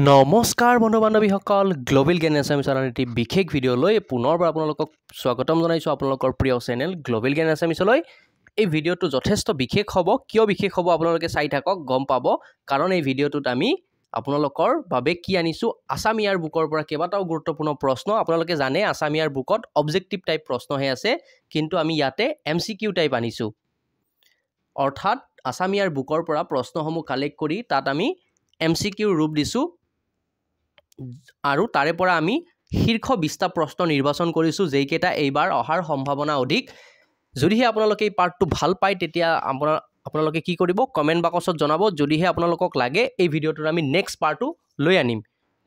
নমস্কাৰ বন্ধু বান্ধৱীসকল গ্লোবেল জ্ঞান এছামিছ চেনেলৰ এটি বিশেষ ভিডিঅ'লৈ পুনৰবাৰ আপোনালোকক স্বাগতম জনাইছোঁ আপোনালোকৰ প্ৰিয় চেনেল গ্লোবেল জ্ঞান এছামিছলৈ। এই ভিডিঅ'টো যথেষ্ট বিশেষ হ'ব। কিয় বিশেষ হ'ব আপোনালোকে চাই থাকক, গম পাব। কাৰণ এই ভিডিঅ'টোত আমি আপোনালোকৰ বাবে কি আনিছোঁ, আছাম ইয়াৰ বুকৰ পৰা কেইবাটাও গুৰুত্বপূৰ্ণ প্ৰশ্ন। আপোনালোকে জানে আছাম ইয়াৰ বুকত অবজেক্টিভ টাইপ প্ৰশ্নহে আছে, কিন্তু আমি ইয়াতে MCQ টাইপ আনিছোঁ। অৰ্থাৎ আছাম ইয়াৰ বুকৰ পৰা প্ৰশ্নসমূহ কালেক্ট কৰি তাত আমি MCQ ৰূপ দিছোঁ আৰু তাৰে পৰা আমি শীৰ্ষ 20টা প্ৰশ্ন নিৰ্বাচন কৰিছোঁ, যেইকেইটা এইবাৰ অহাৰ সম্ভাৱনা অধিক। যদিহে আপোনালোকে এই পাৰ্টটো ভাল পায় তেতিয়া আপোনালোকে কি কৰিব, কমেণ্ট বাকচত জনাব। যদিহে আপোনালোকক লাগে এই ভিডিঅ'টোৰ আমি নেক্সট পাৰ্টটো লৈ আনিম।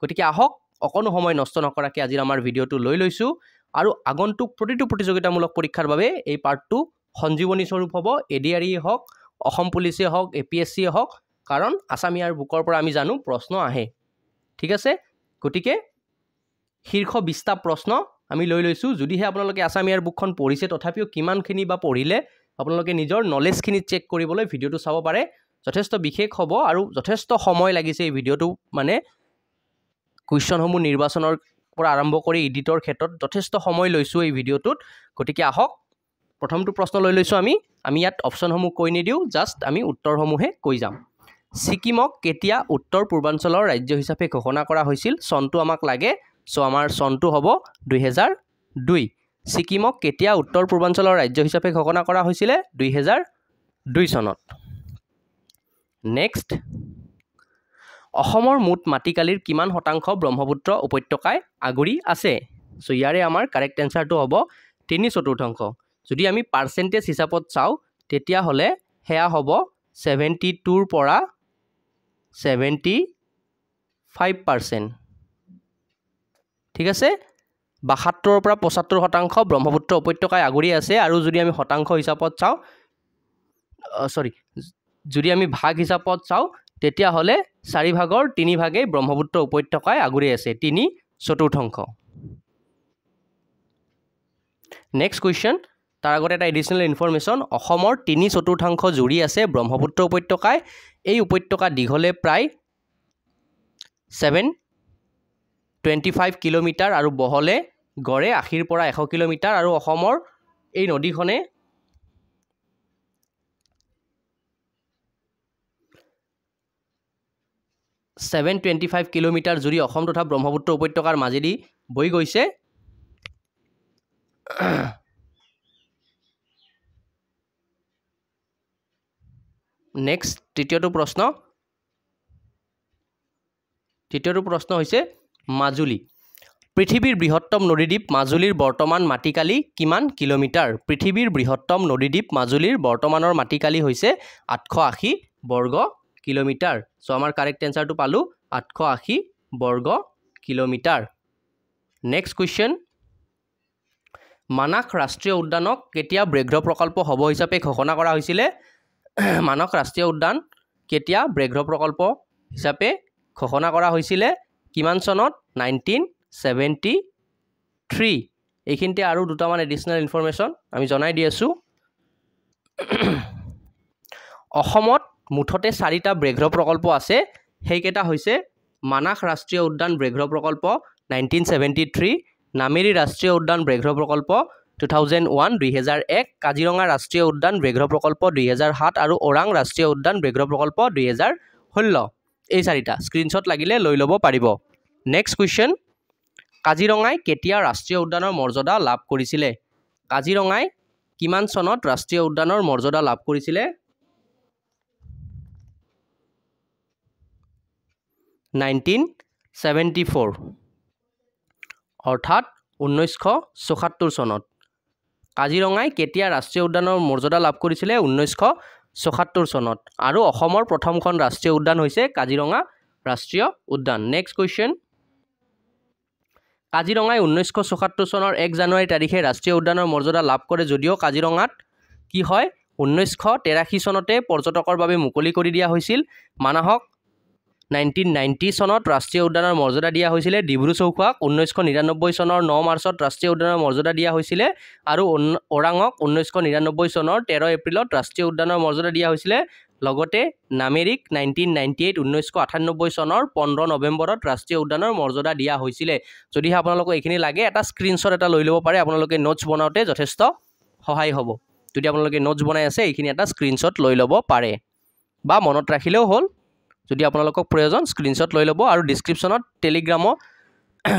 গতিকে আহক, অকণো সময় নষ্ট নকৰাকৈ আজিৰ আমাৰ ভিডিঅ'টো লৈ লৈছোঁ আৰু আগন্তুক প্ৰতিটো প্ৰতিযোগিতামূলক পৰীক্ষাৰ বাবে এই পাৰ্টটো সঞ্জীৱনী স্বৰূপ হ'ব। ADRE হওক, অসম পুলিচে হওক, APSC হওক, কাৰণ আছাম ইয়াৰ বুকৰ পৰা আমি জানো প্ৰশ্ন আহে। ঠিক আছে, গতিকে শীৰ্ষ 20টা প্ৰশ্ন আমি লৈ লৈছোঁ। যদিহে আপোনালোকে আছাম ইয়াৰ বুকখন পঢ়িছে, তথাপিও কিমানখিনি বা পঢ়িলে আপোনালোকে নিজৰ নলেজখিনি চেক কৰিবলৈ ভিডিঅ'টো চাব পাৰে। যথেষ্ট বিশেষ হ'ব আৰু যথেষ্ট সময় লাগিছে এই ভিডিঅ'টো, মানে কুৱেশ্যনসমূহ নিৰ্বাচনৰ পৰা আৰম্ভ কৰি এডিটৰ ক্ষেত্ৰত যথেষ্ট সময় লৈছোঁ এই ভিডিঅ'টোত। গতিকে আহক, প্ৰথমটো প্ৰশ্ন লৈ লৈছোঁ আমি ইয়াত অপশ্যনসমূহ কৈ নিদিওঁ, জাষ্ট আমি উত্তৰসমূহে কৈ যাম। ছিকিমক কেতিয়া উত্তৰ পূৰ্বাঞ্চলৰ ৰাজ্য হিচাপে ঘোষণা কৰা হৈছিল? চনটো আমাক লাগে, চ' আমাৰ চনটো হ'ব 2002। ছিকিমক কেতিয়া উত্তৰ পূৰ্বাঞ্চলৰ ৰাজ্য হিচাপে ঘোষণা কৰা হৈছিলে? 2002 চনত। নেক্সট, অসমৰ মুঠ মাটিকালিৰ কিমান শতাংশ ব্ৰহ্মপুত্ৰ উপত্যকাই আগুৰি আছে? চ' ইয়াৰে আমাৰ কাৰেক্ট এনচাৰটো হ'ব 3/4। যদি আমি পাৰ্চেণ্টেজ হিচাপত চাওঁ তেতিয়াহ'লে সেয়া হ'ব 72ৰ পৰা 75%। ঠিক আছে, 72ৰ পৰা 75% ব্ৰহ্মপুত্ৰ উপত্যকাই আগুৰি আছে। আৰু যদি আমি শতাংশ হিচাপত চাওঁ, যদি আমি ভাগ হিচাপত চাওঁ তেতিয়াহ'লে 4 ভাগৰ 3 ভাগেই ব্ৰহ্মপুত্ৰ উপত্যকাই আগুৰি আছে, 3/4। নেক্সট কুৱেশ্যন, তাৰ আগতে এটা এডিশ্যনেল ইনফৰমেশ্যন। অসমৰ 3/4 জুৰি আছে ব্ৰহ্মপুত্ৰ উপত্যকাই। এই উপত্যকা দীঘলে প্ৰায় 725 কিলোমিটাৰ আৰু বহলে গড়ে 80ৰ পৰা 100 কিলোমিটাৰ। আৰু অসমৰ এই নদীখনে 725 কিলোমিটাৰ জুৰি অসম তথা ব্ৰহ্মপুত্ৰ উপত্যকাৰ মাজেদি বৈ গৈছে। নেক্সট, তৃতীয়টো প্ৰশ্ন হৈছে মাজুলী। পৃথিৱীৰ বৃহত্তম নদীদ্বীপ মাজুলীৰ বৰ্তমান মাটিকালি কিমান কিলোমিটাৰ? পৃথিৱীৰ বৃহত্তম নদীদ্বীপ মাজুলীৰ বৰ্তমানৰ মাটিকালি হৈছে 880 বৰ্গ কিলোমিটাৰ। চ' আমাৰ কাৰেক্ট এনচাৰটো পালোঁ 880 বৰ্গ কিলোমিটাৰ। নেক্সট কুৱেশ্যন, মানাস ৰাষ্ট্ৰীয় উদ্যানক কেতিয়া ব্যাঘ্ৰ প্ৰকল্প হ'ব হিচাপে ঘোষণা কৰা হৈছিলে? মানাস ৰাষ্ট্ৰীয় উদ্যান কেতিয়া ব্যাঘ্ৰ প্ৰকল্প হিচাপে ঘোষণা কৰা হৈছিলে? কিমান চনত? 1973। এইখিনিতে আৰু দুটামান এডিশ্যনেল ইনফৰমেশ্যন আমি জনাই দি আছোঁ। অসমত মুঠতে 4টা ব্যাঘ্ৰ প্ৰকল্প আছে, সেইকেইটা হৈছে মানাস ৰাষ্ট্ৰীয় উদ্যান ব্যাঘ্ৰ প্ৰকল্প 1973, নামেৰি ৰাষ্ট্ৰীয় উদ্যান ব্যাঘ্ৰ প্ৰকল্প 2001 2001, কাজিৰঙা ৰাষ্ট্ৰীয় উদ্যান ব্যাঘ্ৰ প্ৰকল্প 2007 আৰু ওৰাং ৰাষ্ট্ৰীয় উদ্যান ব্যাঘ্ৰ প্ৰকল্প 2016। এই 4টা স্ক্ৰীনশ্বট লাগিলে লৈ ল'ব পাৰিব। নেক্সট কুৱেশ্যন, কাজিৰঙাই কেতিয়া ৰাষ্ট্ৰীয় উদ্যানৰ মৰ্যাদা লাভ কৰিছিলে? কাজিৰঙাই কিমান চনত ৰাষ্ট্ৰীয় উদ্যানৰ মৰ্যাদা লাভ কৰিছিলে? 1974, অৰ্থাৎ 1974 চনত। কাজিৰঙাই কেতিয়া ৰাষ্ট্ৰীয় উদ্যানৰ মৰ্যাদা লাভ কৰিছিলে? 1974 চনত। আৰু অসমৰ প্ৰথমখন ৰাষ্ট্ৰীয় উদ্যান হৈছে কাজিৰঙা ৰাষ্ট্ৰীয় উদ্যান। নেক্সট কুৱেশ্যন, কাজিৰঙাই 1974 চনৰ 1 জানুৱাৰী তাৰিখে ৰাষ্ট্ৰীয় উদ্যানৰ মৰ্যাদা লাভ কৰে, যদিও কাজিৰঙাত কি হয় 1983 চনতে পৰ্যটকৰ বাবে মুকলি কৰি দিয়া হৈছিল। মানাহক 1990 চনত ৰাষ্ট্ৰীয় উদ্যানৰ মৰ্যাদা দিয়া হৈছিলে ডিব্ৰু চৌখোৱাক 1999 চনৰ 9 মাৰ্চত ৰাষ্ট্ৰীয় উদ্যানৰ মৰ্যাদা দিয়া হৈছিলে আৰু ওৰাঙক 1999 চনৰ 13 এপ্ৰিলত ৰাষ্ট্ৰীয় উদ্যানৰ মৰ্যাদা দিয়া হৈছিলে লগতে নামেৰিক 1998 চনৰ 15 নৱেম্বৰত ৰাষ্ট্ৰীয় উদ্যানৰ মৰ্যাদা দিয়া হৈছিলে যদিহে আপোনালোকক এইখিনি লাগে এটা স্ক্ৰীনশ্বট এটা লৈ ল'ব পাৰে আপোনালোকে নোটছ বনাওঁতে যথেষ্ট সহায় হ'ব যদি আপোনালোকে নোটছ বনাই আছে এইখিনি এটা স্ক্ৰীনশ্বট লৈ ল'ব পাৰে বা মনত ৰাখিলেও হ'ল যদি আপোনালোকক প্ৰয়োজন স্ক্ৰীনশ্বট লৈ ল'ব আৰু ডেছক্ৰিপশ্যনত টেলিগ্ৰামৰ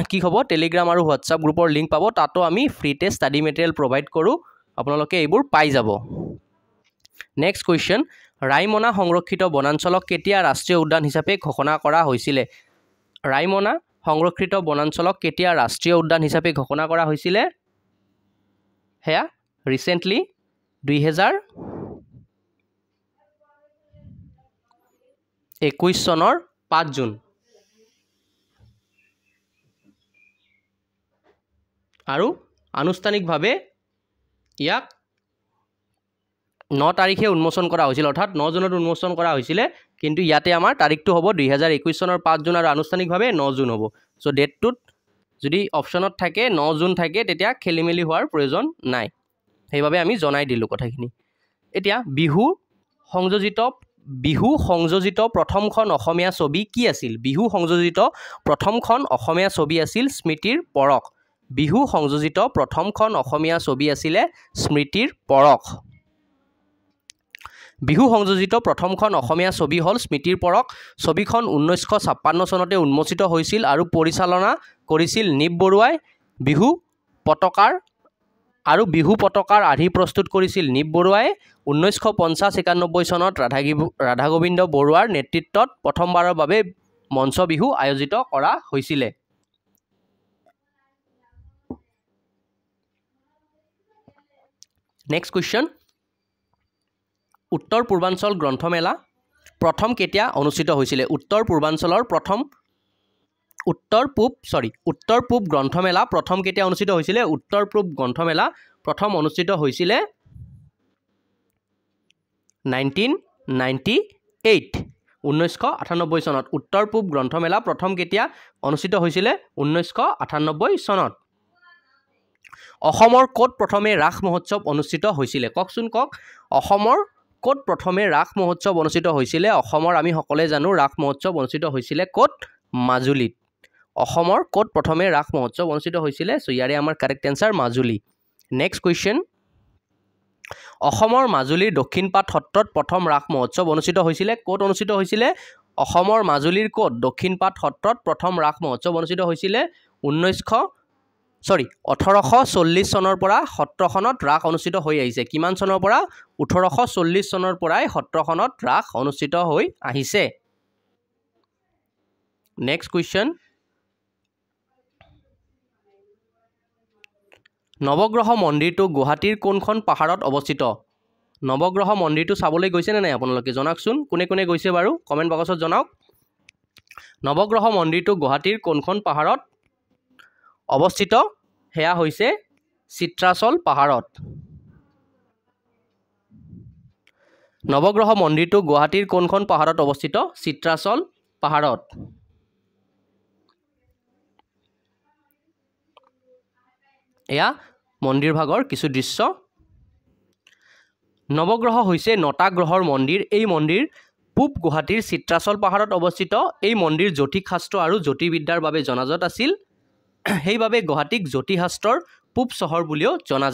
কি হ'ব টেলিগ্ৰাম আৰু হোৱাটছআপ গ্ৰুপৰ লিংক পাব তাতো আমি ফ্ৰীতে ষ্টাডি মেটেৰিয়েল প্ৰভাইড কৰোঁ আপোনালোকে এইবোৰ পাই যাব নেক্সট কুৱেশ্যন ৰাইমনা সংৰক্ষিত বনাঞ্চলক কেতিয়া ৰাষ্ট্ৰীয় উদ্যান হিচাপে ঘোষণা কৰা হৈছিলে ৰাইমনা সংৰক্ষিত বনাঞ্চলক কেতিয়া ৰাষ্ট্ৰীয় উদ্যান হিচাপে ঘোষণা কৰা হৈছিলে হেয়া ৰিসেন্টলি 2021 চনৰ 5 জুন আৰু আনুষ্ঠানিকভাৱে ইয়াক 9 তাৰিখে উন্মোচন কৰা হৈছিল অৰ্থাৎ 9 জুনত উন্মোচন কৰা হৈছিলে কিন্তু ইয়াতে আমাৰ তাৰিখটো হ'ব 2021 চনৰ 5 জুন আৰু আনুষ্ঠানিকভাৱে 9 জুন হ'ব সো ডেটটোত যদি অপচনত থাকে 9 জুন থাকে তেতিয়া খেলিমেলি হোৱাৰ প্ৰয়োজন নাই সেইভাবে আমি জনাই দিলো কথাখিনি এতিয়া বিহু সংযোজিত প্ৰথমখন অসমীয়া ছবি কি আছিল বিহু সংযোজিত প্ৰথমখন অসমীয়া ছবি আছিল স্মৃতিৰ পৰশ বিহু সংযোজিত প্ৰথমখন অসমীয়া ছবি আছিলে স্মৃতিৰ পৰশ বিহু সংযোজিত প্ৰথমখন অসমীয়া ছবি হ'ল স্মৃতিৰ পৰশ ছবিখন 1956 চনতে উন্মোচিত হৈছিল আৰু পৰিচালনা কৰিছিল নিপ বৰুৱাই বিহু পতাকাৰ আধি প্ৰস্তুত কৰিছিল নিপ বৰুৱাই 1950-91 চনত ৰাধা গোবিন্দ বৰুৱাৰ নেতৃত্বত প্ৰথমবাৰৰ বাবে মঞ্চ বিহু আয়োজিত কৰা হৈছিল নেক্সট কুৱেশ্যন উত্তৰ পূৰ্বাঞ্চল গ্ৰন্থমেলা প্ৰথম কেতিয়া অনুষ্ঠিত হৈছিল উত্তৰ পূব গ্ৰন্থমেলা প্ৰথম কেতিয়া অনুষ্ঠিত হৈছিল উত্তৰ পূব গ্ৰন্থমেলা প্ৰথম অনুষ্ঠিত হৈছিল 1998 চনত উত্তৰ পূব গ্ৰন্থমেলা প্ৰথম কেতিয়া অনুষ্ঠিত হৈছিল 1998 চনত অসমৰ কোট প্ৰথমে ৰাস মহোৎসৱ অনুষ্ঠিত হৈছিল কওকচোন কক অসমৰ কোট প্ৰথমে ৰাস মহোৎসৱ অনুষ্ঠিত হৈছিল অসমৰ আমি সকলে জানো ৰাস মহোৎসৱ অনুষ্ঠিত হৈছিল কোট মাজুলীত অসমৰ কোট প্ৰথমে ৰাস মহোৎসৱ অনুষ্ঠিত হৈছিল সো ইয়াৰে আমাৰ correct answer Majuli next question অসমৰ মাজুলীৰ দক্ষিণপাট সত্ৰত প্ৰথম ৰাস মহোৎসৱ অনুষ্ঠিত হৈছিল কোট অনুষ্ঠিত হৈছিল অসমৰ মাজুলীৰ কোট দক্ষিণপাট সত্ৰত প্ৰথম ৰাস মহোৎসৱ অনুষ্ঠিত হৈছিল 1840 চনৰ পৰা সত্ৰখনত ৰাস অনুষ্ঠিত হৈ আহিছে কিমান চনৰ পৰা 1840 চনৰ পৰাই সত্ৰখনত ৰাস অনুষ্ঠিত হৈ আহিছে নেক্সট কুৱেশ্যন নৱগ্ৰহ মন্দিৰটো গুৱাহাটীৰ কোনখন পাহাৰত অৱস্থিত নৱগ্ৰহ মন্দিৰটো চাবলৈ গৈছে নে নাই আপোনালোকে জনাকচোন কোনে কোনে গৈছে বাৰু কমেন্ট বক্সত জনাওক নৱগ্ৰহ মন্দিৰটো গুৱাহাটীৰ কোনখন পাহাৰত অৱস্থিত হেয়া হৈছে চিত্ৰাচল পাহাৰত নৱগ্ৰহ মন্দিৰটো গুৱাহাটীৰ কোনখন পাহাৰত অৱস্থিত চিত্ৰাচল পাহাৰত এয়া মন্দিৰ ভাগৰ কিছু দৃশ্য নৱগ্ৰহ হৈছে নটা গ্ৰহৰ মন্দিৰ এই মন্দিৰ পূব গুৱাহাটীৰ চিত্ৰাচল পাহাৰত অৱস্থিত এই মন্দিৰ জ্যোতিষশাস্ত্ৰ আৰু জ্যোতিৰ্বিদ্যাৰ বাবে জনাজাত আছিল সেইভাবে গুৱাহাটীক জ্যোতিষশাস্ত্ৰৰ পূব চহৰ বুলিও জনা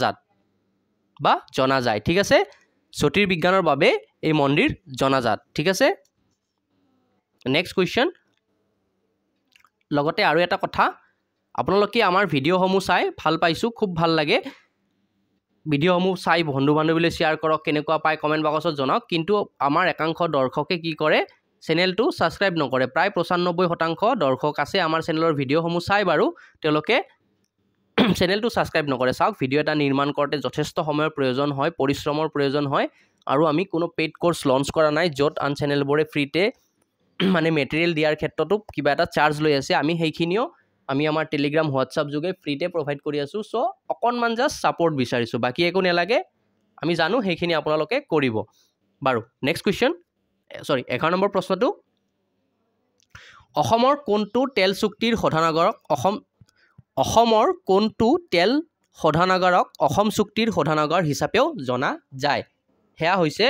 যায় ঠিক আছে জ্যোতিৰ্বিজ্ঞানৰ বাবে এই মন্দিৰ জনাজাত ঠিক আছে নেক্সট কুৱেশ্যন লগতে আৰু এটা কথা আপোনালোকে আমাৰ ভিডিঅ'সমূহ চাই ভাল পাইছো খুব ভাল লাগে ভিডিঅ'সমূহ চাই বন্ধু বান্ধৱীলৈ শ্বেয়াৰ কৰক কেনেকুৱা পায় কমেন্ট বক্সত জনাওক কিন্তু আমাৰ একাংশ দৰ্শকে কি কৰে চেনেলটো সাবস্ক্ৰাইব নকৰে প্ৰায় 95% দৰ্শক আছে আমাৰ চেনেলৰ ভিডিঅ'সমূহ চাই বাৰু তেওঁলোকে চেনেলটো সাবস্ক্ৰাইব নকৰে চাওক ভিডিঅ' এটা নিৰ্মাণ কৰোঁতে যথেষ্ট সময়ৰ প্ৰয়োজন হয় পৰিশ্ৰমৰ প্ৰয়োজন হয় আৰু আমি কোনো পেইড কোৰ্স লঞ্চ কৰা নাই য'ত আন চেনেলবোৰে ফ্ৰীতে মানে মেটেৰিয়েল দিয়াৰ ক্ষেত্ৰতো কিবা এটা চাৰ্জ লৈ আছে আমি সেইখিনিও আমি আমাৰ টেলিগ্ৰাম হোৱাটছআপ যোগে ফ্ৰীতে প্ৰভাইড কৰি আছো সো অকনমান জাস্ট সাপোৰ্ট বিচাৰিছো বাকি একো নেলাগে আমি জানো সেইখিনি আপোনালোকে কৰিব বাৰু নেক্সট কুৱেশ্যন 11 নম্বৰ প্ৰশ্নটো অসমৰ কোনটো তেল চুক্তিৰ শোধনাগাৰক অসমৰ কোনটো তেল শোধনাগাৰক অসম চুক্তিৰ শোধনাগাৰ হিচাপেও জনা যায় হেয়া হৈছে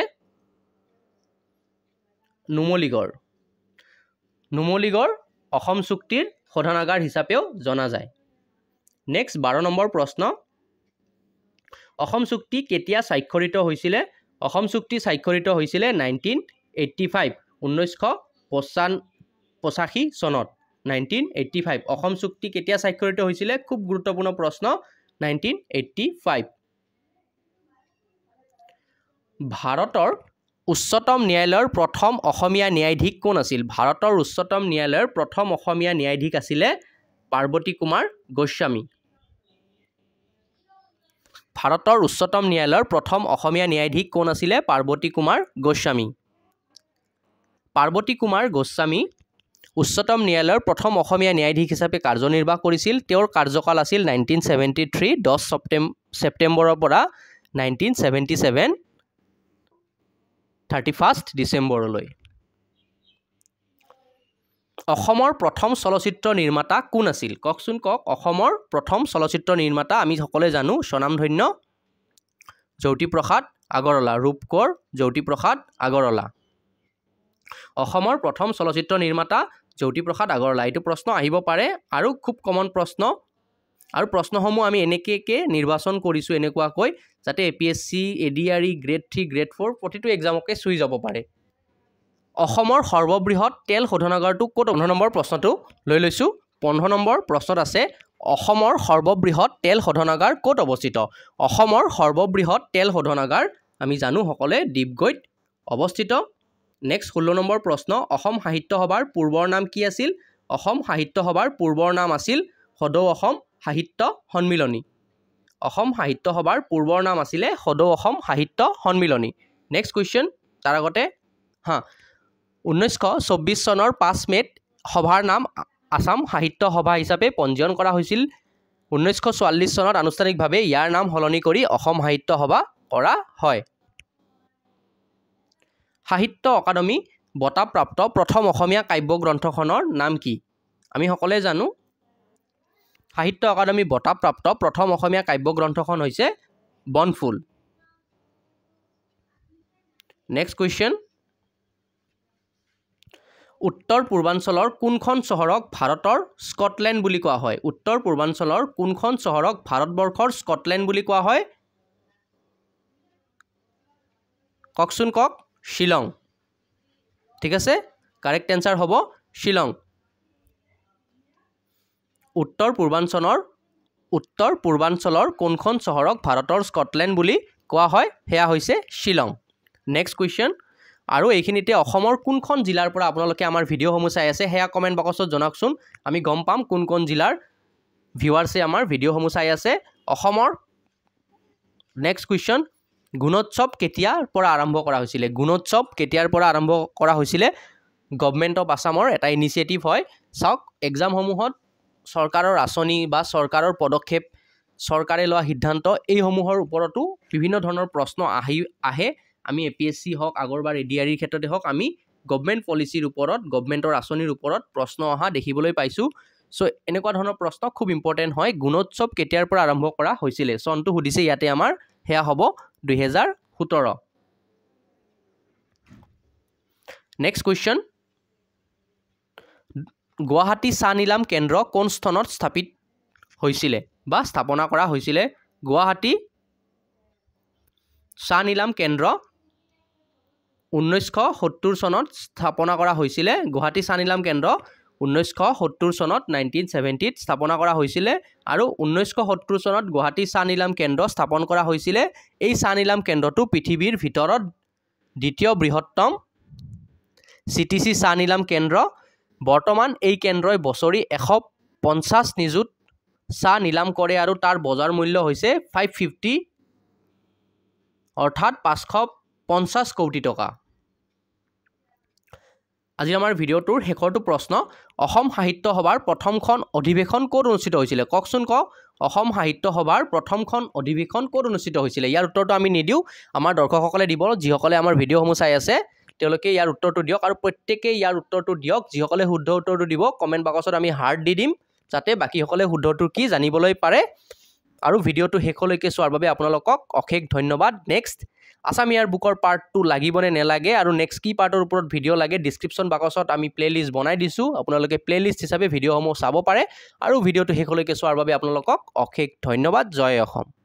নুমলীগড় অসম চুক্তিৰ শোধনাগাৰ হিচাপেও জনা যায় নেক্সট 12 নম্বৰ প্ৰশ্ন অসম চুক্তি কেতিয়া স্বাক্ষৰিত হৈছিলে অসম চুক্তি স্বাক্ষৰিত হৈছিলে 1985 চনত 1985 অসম চুক্তি কেতিয়া স্বাক্ষৰিত হৈছিলে খুব গুৰুত্বপূৰ্ণ প্ৰশ্ন 1985 ভাৰতৰ উচ্চতম ন্যায়ালয়ৰ প্ৰথম অসমীয়া ন্যায়াধীশ কোন আছিল ভাৰতৰ উচ্চতম ন্যায়ালয়ৰ প্ৰথম অসমীয়া ন্যায়াধীশ আছিলে পাৰ্বতী কুমাৰ গোস্বামী ভাৰতৰ উচ্চতম ন্যায়ালয়ৰ প্ৰথম অসমীয়া ন্যায়াধীশ কোন আছিলে পাৰ্বতী কুমাৰ গোস্বামী উচ্চতম ন্যায়ালয়ৰ প্ৰথম অসমীয়া ন্যায়াধীশ হিচাপে কাৰ্যনিৰ্বাহ কৰিছিল তেওঁৰ কাৰ্যকাল আছিল 1973 10 ছেপ্টেম্বৰৰ পৰা 1977 31 ডিচেম্বৰলৈ অসমৰ প্ৰথম চলচ্চিত্ৰ নিৰ্মাতা কোন আছিল কওকচোন কওক অসমৰ প্ৰথম চলচ্চিত্ৰ নিৰ্মাতা আমি সকলোৱে জানো স্বনামধন্য জ্যোতিপ্ৰসাদ আগৰৱালা ৰূপকোঁৱৰ জ্যোতিপ্ৰসাদ আগৰৱালা অসমৰ প্ৰথম চলচ্চিত্ৰ নিৰ্মাতা জ্যোতিপ্ৰসাদ আগৰৱালা এইটো প্ৰশ্ন আহিব পাৰে আৰু খুব কমন প্ৰশ্ন আৰু প্ৰশ্নসমূহ আমি এনেকৈ নিৰ্বাচন কৰিছোঁ এনেকুৱাকৈ যাতে APSC ADRE গ্ৰেড 3 গ্ৰেড 4 প্ৰতিটো এক্সামকে চুই যাব পাৰে অসমৰ সৰ্ববৃহৎ তেল শোধনাগাৰটো ক'ত 15 নম্বৰ প্ৰশ্নটো লৈ লৈছোঁ 15 নম্বৰ প্ৰশ্নত আছে অসমৰ সৰ্ববৃহৎ তেল শোধনাগাৰ ক'ত অৱস্থিত অসমৰ সৰ্ববৃহৎ তেল শোধনাগাৰ আমি জানো সকলোৱে ডিব্ৰুগড়ত অৱস্থিত নেক্সট 16 নম্বৰ প্ৰশ্ন অসম সাহিত্য সভাৰ পূৰ্বৰ নাম কি আছিল অসম সাহিত্য সভাৰ পূৰ্বৰ নাম আছিল সদৌ অসম সাহিত্য সন্মিলনী অসম সাহিত্য সভাৰ পূৰ্বৰ নাম আছিলে সদৌ অসম সাহিত্য সন্মিলনী নেক্সট কুৱেশ্যন তাৰ আগতে 1924 চনৰ 5 মেত সভাৰ নাম আসাম সাহিত্য সভা হিচাপে পঞ্জীয়ন কৰা হৈছিল 1944 চনত আনুষ্ঠানিকভাৱে ইয়াৰ নাম সলনি কৰি অসম সাহিত্য সভা কৰা হয় সাহিত্য অকাডেমি বঁটাপ্ৰাপ্ত প্ৰথম অসমীয়া কাব্য গ্ৰন্থখনৰ নাম কি আমি সকলোৱে জানো সাহিত্য অকাডেমি বঁটাপ্ৰাপ্ত প্ৰথম অসমীয়া কাব্য গ্ৰন্থখন হৈছে বনফুল নেক্সট কুৱেশ্যন উত্তৰ পূৰ্বাঞ্চলৰ কোনখন চহৰক ভাৰতৰ স্কটলেণ্ড বুলি কোৱা হয় উত্তৰ পূৰ্বাঞ্চলৰ কোনখন চহৰক ভাৰতবৰ্ষৰ স্কটলেণ্ড বুলি কোৱা হয় কওকচোন কওক শিলং ঠিক আছে কাৰেক্ট এনসাৰ হ'ব শিলং উত্তৰ পূৰ্বাঞ্চলৰ কোনখন চহৰক ভাৰতৰ স্কটলেণ্ড বুলি কোৱা হয় হেয়া হৈছে শিলং নেক্সট কুৱেশ্যন আৰু এইখিনিতে অসমৰ কোনখন জিলাৰ পৰা আপোনালোকে আমাৰ ভিডিঅ'সমূহ চাই আছে হেয়া কমেণ্ট বক্সত জনাওকচোন আমি গম পাম কোন জিলাৰ ভিউৱাৰ্ছে আমাৰ ভিডিঅ'সমূহ চাই আছে অসমৰ নেক্সট কুৱেশ্যন গুণোৎসৱ কেতিয়াৰ পৰা আৰম্ভ কৰা হৈছিলে গুণোৎসৱ কেতিয়াৰ পৰা আৰম্ভ কৰা হৈছিলে গভৰ্ণমেণ্ট অফ আসামৰ এটা ইনিচিয়েটিভ হয় চাওক এক্সামসমূহত চৰকাৰৰ আঁচনি বা চৰকাৰৰ পদক্ষেপ চৰকাৰে লোৱা সিদ্ধান্ত এইসমূহৰ ওপৰতো বিভিন্ন ধৰণৰ প্ৰশ্ন আহে আমি APSC হওক আগৰবাৰ ADRE ক্ষেত্ৰতে হওক আমি গভৰ্ণমেণ্ট পলিচিৰ ওপৰত গভৰ্ণমেণ্টৰ আঁচনিৰ ওপৰত প্ৰশ্ন অহা দেখিবলৈ পাইছোঁ সো এনেকুৱা ধৰণৰ প্ৰশ্ন খুব ইম্পৰ্টেণ্ট হয় গুণোৎসৱ কেতিয়াৰ পৰা আৰম্ভ কৰা হৈছিলে চনটো সুধিছে ইয়াতে আমাৰ হেয়া হ'ব 2017 নেক্সট কুৱেশ্যন গুৱাহাটী চাহ নিলাম কেন্দ্ৰ কোন স্থানত স্থাপিত হৈছিলে বা স্থাপনা কৰা হৈছিলে গুৱাহাটী চাহ নিলাম কেন্দ্ৰ 1970 চনত স্থাপনা কৰা হৈছিলে গুৱাহাটী চাহ নিলাম কেন্দ্ৰ 1970 চনত 1970 স্থাপনা কৰা হৈছিলে আৰু 1970 চনত গুৱাহাটী চাহ নিলাম কেন্দ্ৰ স্থাপন কৰা হৈছিলে এই চাহ নিলাম কেন্দ্ৰটো পৃথিৱীৰ ভিতৰত দ্বিতীয় বৃহত্তম CTC চাহ নিলাম কেন্দ্ৰ বৰ্তমান এই কেন্দ্ৰই বছৰি 150 নিযুত চাহ নিলাম কৰে আৰু তাৰ বজাৰ মূল্য হৈছে 550 অৰ্থাৎ 550 কোটি টকা আজি আমাৰ ভিডিঅ'টোৰ শেষৰটো প্ৰশ্ন অসম সাহিত্য সভাৰ প্ৰথমখন অধিৱেশন ক'ত অনুষ্ঠিত হৈছিলে কওকচোন কওক অসম সাহিত্য সভাৰ প্ৰথমখন অধিৱেশন ক'ত অনুষ্ঠিত হৈছিলে ইয়াৰ উত্তৰটো আমি নিদিও আমাৰ দৰ্শকসকলে দিব যিসকলে আমাৰ ভিডিঅ'সমূহ চাই আছে তেওঁলোকে ইয়াৰ উত্তৰটো দিয়ক আৰু প্ৰত্যেকেই ইয়াৰ উত্তৰটো দিয়ক যিসকলে শুদ্ধ উত্তৰটো দিব কমেণ্ট বক্সত আমি হাৰ্ট দি দিম যাতে বাকীসকলে শুদ্ধটো কি জানিবলৈ পাৰে আৰু ভিডিঅ'টো শেষলৈকে চোৱাৰ বাবে আপোনালোকক অশেষ ধন্যবাদ নেক্সট আসাম ইয়াৰ বুকৰ পাৰ্ট 2 লাগিবনে নেলাগে আৰু নেক্সট কি পাৰ্টৰ ওপৰত ভিডিঅ' লাগে ডিছক্ৰিপশ্যন বাকচত আমি প্লেলিষ্ট বনাই দিছোঁ আপোনালোকে প্লেলিষ্ট হিচাপে ভিডিঅ'সমূহ চাব পাৰে আৰু ভিডিঅ'টো শেষলৈকে চোৱাৰ বাবে আপোনালোকক অশেষ ধন্যবাদ জয় অসম